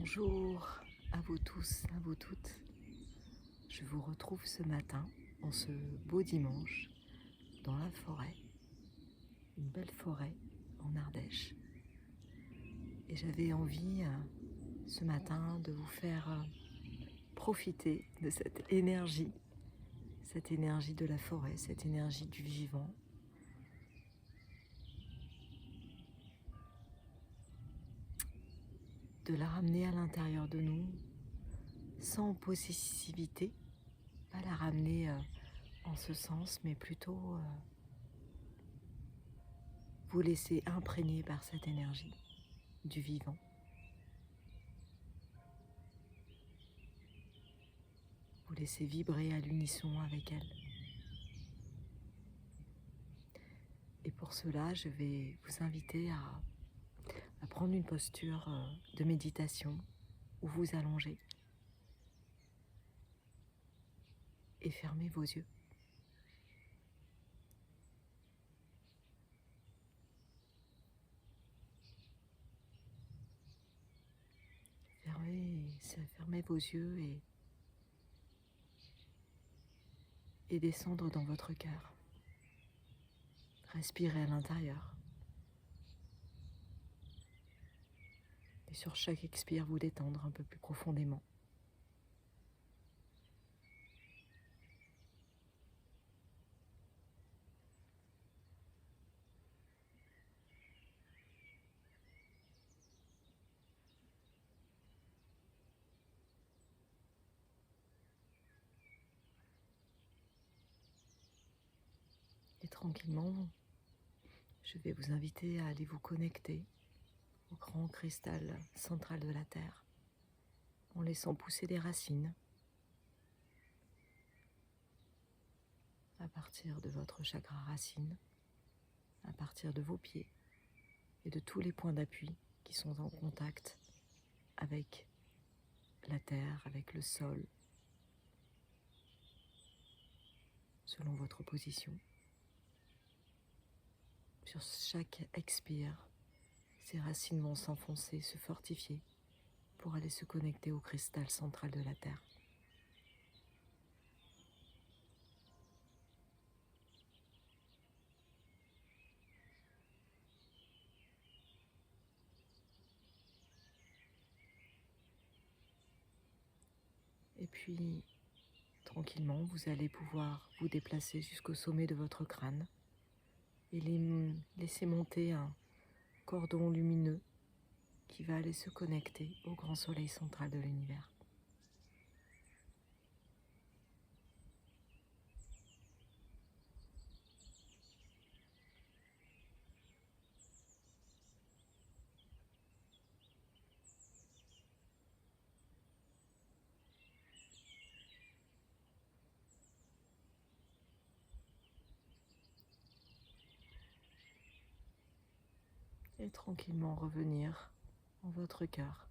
Bonjour à vous tous, à vous toutes. Je vous retrouve ce matin, en ce beau dimanche, dans la forêt, une belle forêt en Ardèche. Et j'avais envie ce matin de vous faire profiter de cette énergie de la forêt, cette énergie du vivant. De la ramener à l'intérieur de nous, sans possessivité, pas la ramener en ce sens, mais plutôt vous laisser imprégner par cette énergie du vivant. Vous laisser vibrer à l'unisson avec elle. Et pour cela, je vais vous inviter à prendre une posture de méditation où vous allongez et fermez vos yeux. Fermez vos yeux et descendre dans votre cœur. Respirez à l'intérieur. Et sur chaque expire, vous détendre un peu plus profondément. Et tranquillement, je vais vous inviter à aller vous connecter au grand cristal central de la Terre, en laissant pousser des racines à partir de votre chakra racine, à partir de vos pieds et de tous les points d'appui qui sont en contact avec la terre, avec le sol, selon votre position. Sur chaque expire, ces racines vont s'enfoncer, se fortifier pour aller se connecter au cristal central de la Terre. Et puis, tranquillement, vous allez pouvoir vous déplacer jusqu'au sommet de votre crâne et laisser monter un cordon lumineux qui va aller se connecter au grand soleil central de l'univers. Et tranquillement revenir en votre cœur.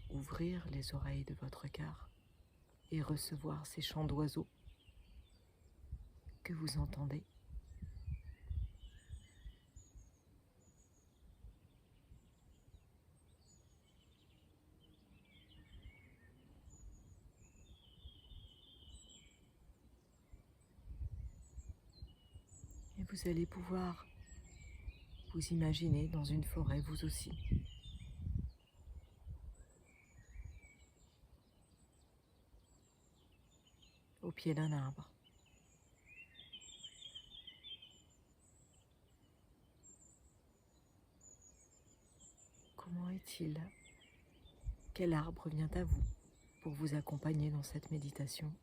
Ouvrir les oreilles de votre cœur et recevoir ces chants d'oiseaux que vous entendez. Et vous allez pouvoir vous imaginer dans une forêt, vous aussi. Au pied d'un arbre. Comment est-il? Quel arbre vient à vous pour vous accompagner dans cette méditation?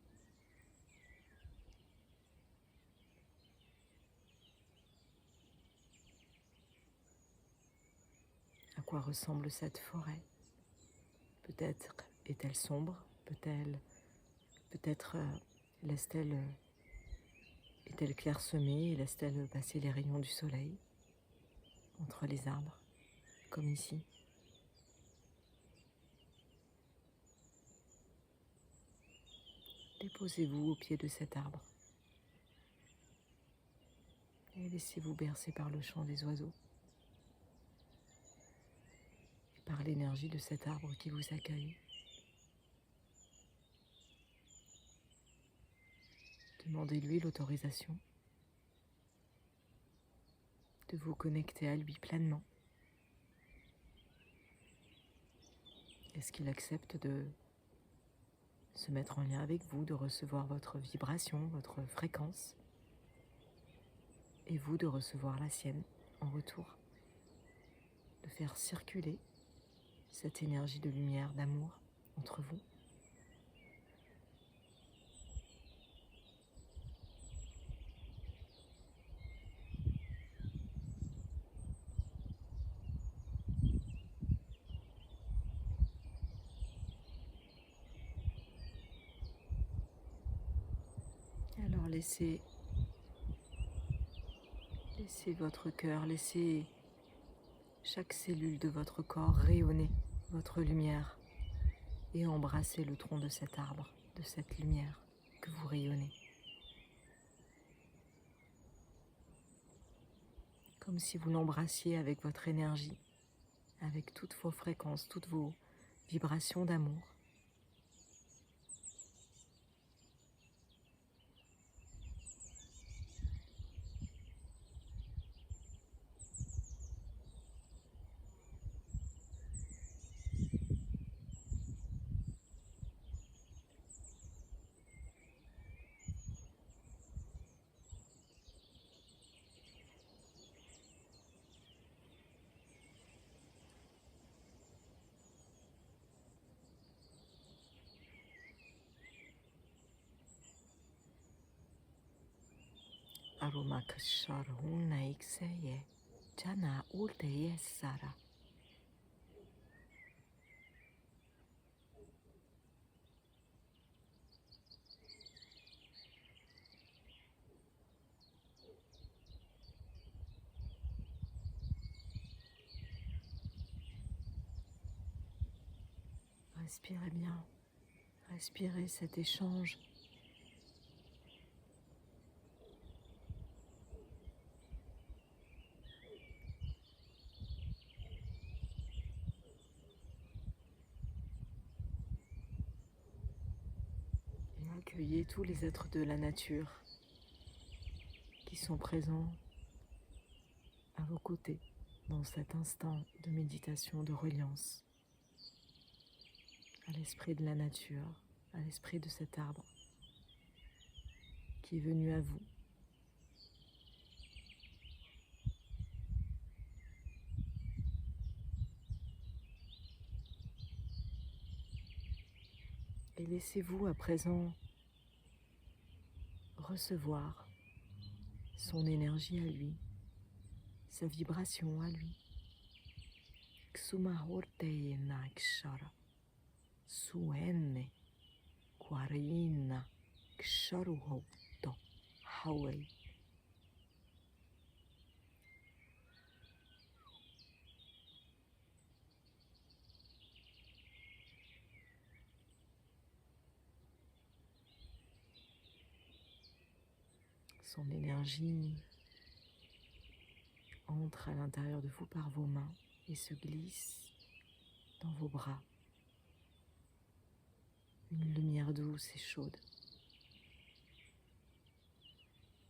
À quoi ressemble cette forêt? Peut-être est-elle sombre? Peut-être est-elle clairsemée et laisse-t-elle passer les rayons du soleil entre les arbres, comme ici? Déposez-vous au pied de cet arbre. Et laissez-vous bercer par le chant des oiseaux et par l'énergie de cet arbre qui vous accueille. Demandez-lui l'autorisation de vous connecter à lui pleinement. Est-ce qu'il accepte de se mettre en lien avec vous, de recevoir votre vibration, votre fréquence, et vous de recevoir la sienne en retour, de faire circuler cette énergie de lumière, d'amour entre vous. Alors laissez votre cœur, laissez chaque cellule de votre corps rayonner votre lumière et embrassez le tronc de cet arbre, de cette lumière que vous rayonnez. Comme si vous l'embrassiez avec votre énergie, avec toutes vos fréquences, toutes vos vibrations d'amour. Respirez bien, respirez cet échange. Et accueillez tous les êtres de la nature qui sont présents à vos côtés dans cet instant de méditation, de reliance à l'esprit de la nature, à l'esprit de cet arbre qui est venu à vous. Et laissez-vous à présent recevoir son énergie à lui, sa vibration à lui. Xumahorte nakshara, suenne, quarina, ksharuhoto, hawei. Son énergie entre à l'intérieur de vous par vos mains et se glisse dans vos bras. Une lumière douce et chaude,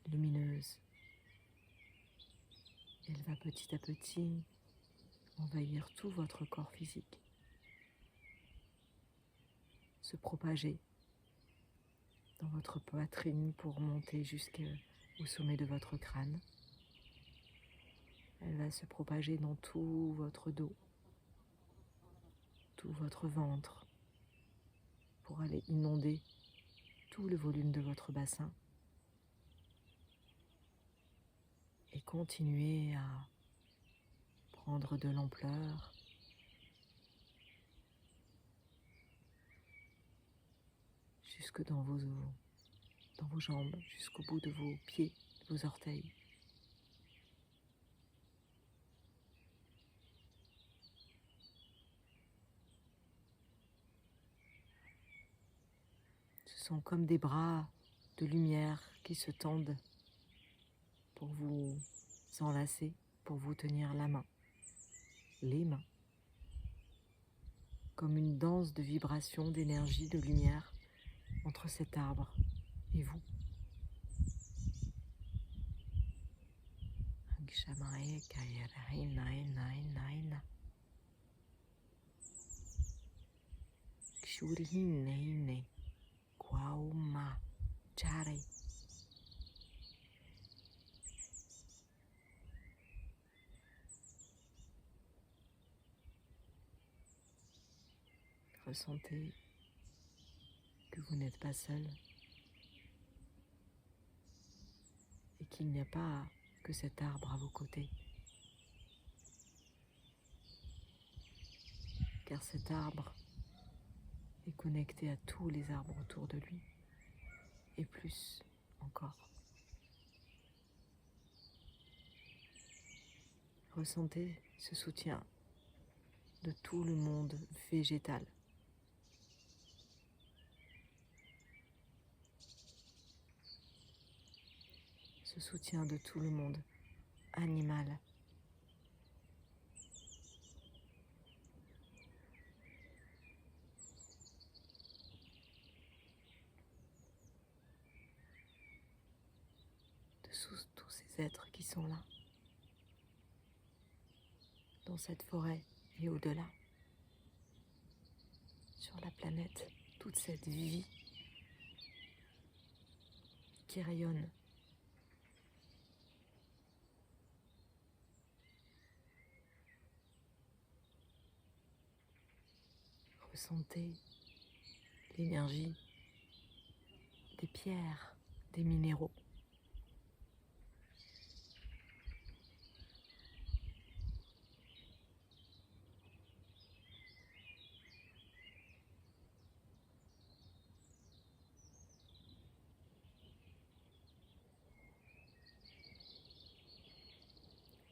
lumineuse. Elle va petit à petit envahir tout votre corps physique, se propager dans votre poitrine pour monter jusqu'au sommet de votre crâne. Elle va se propager dans tout votre dos, tout votre ventre, pour aller inonder tout le volume de votre bassin et continuer à prendre de l'ampleur jusque dans vos jambes, jusqu'au bout de vos pieds, de vos orteils. Ce sont comme des bras de lumière qui se tendent pour vous enlacer, pour vous tenir la main, les mains, comme une danse de vibrations, d'énergie, de lumière entre cet arbre et vous. Ressentez que vous n'êtes pas seul et qu'il n'y a pas que cet arbre à vos côtés. Car cet arbre est connecté à tous les arbres autour de lui et plus encore. Ressentez ce soutien de tout le monde végétal. Ce soutien de tout le monde animal. De tous ces êtres qui sont là, dans cette forêt et au-delà, sur la planète, toute cette vie qui rayonne. Ressentez l'énergie des pierres, des minéraux.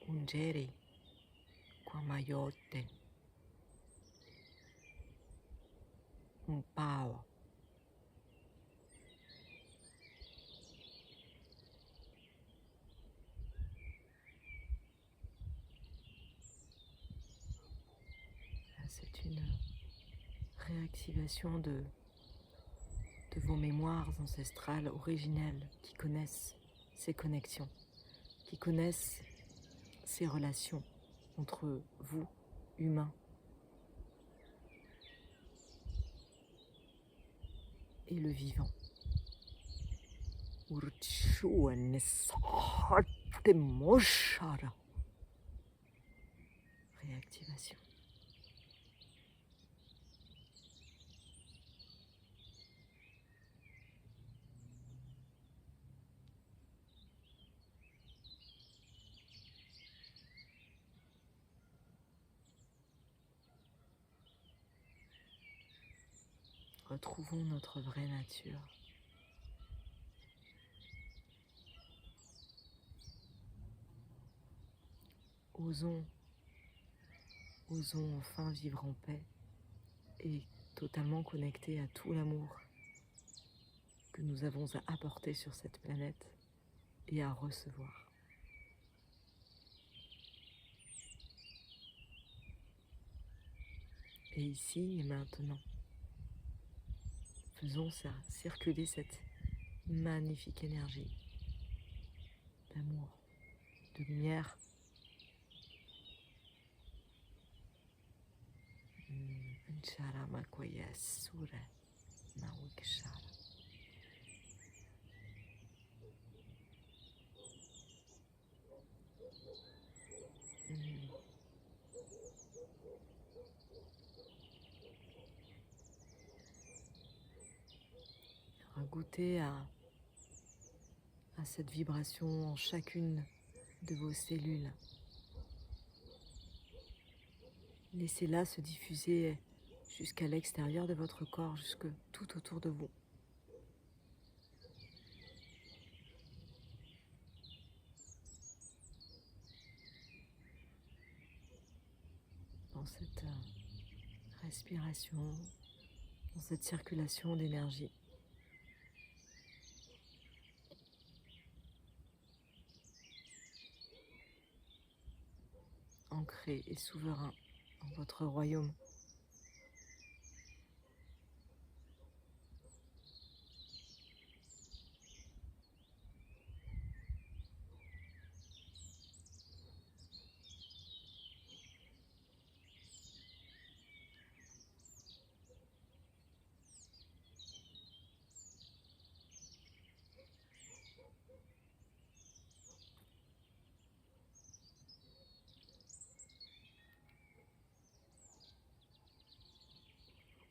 Ungeri, Kwamayote, Mpao. C'est une réactivation de vos mémoires ancestrales originelles qui connaissent ces connexions, qui connaissent ces relations entre vous, humains, et le vivant. Réactivation. Retrouvons notre vraie nature. Osons enfin vivre en paix et totalement connectés à tout l'amour que nous avons à apporter sur cette planète et à recevoir. Et ici et maintenant, faisons circuler cette magnifique énergie d'amour, de lumière. Nchara makoya sura nawikshara. Goûtez à cette vibration en chacune de vos cellules. Laissez-la se diffuser jusqu'à l'extérieur de votre corps, jusque tout autour de vous. Dans cette respiration, dans cette circulation d'énergie. ancré et souverain en votre royaume.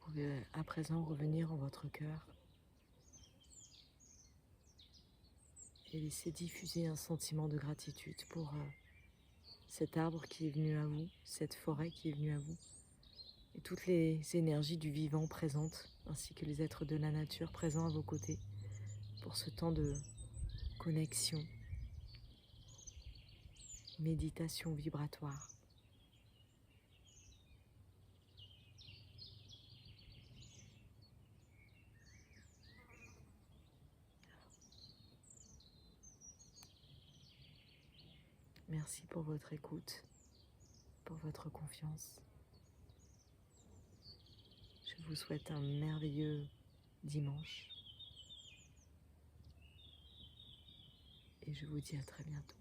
Vous pouvez à présent revenir en votre cœur et laisser diffuser un sentiment de gratitude pour cet arbre qui est venu à vous, cette forêt qui est venue à vous, et toutes les énergies du vivant présentes, ainsi que les êtres de la nature présents à vos côtés, pour ce temps de connexion, méditation vibratoire. Merci pour votre écoute, pour votre confiance. Je vous souhaite un merveilleux dimanche et je vous dis à très bientôt.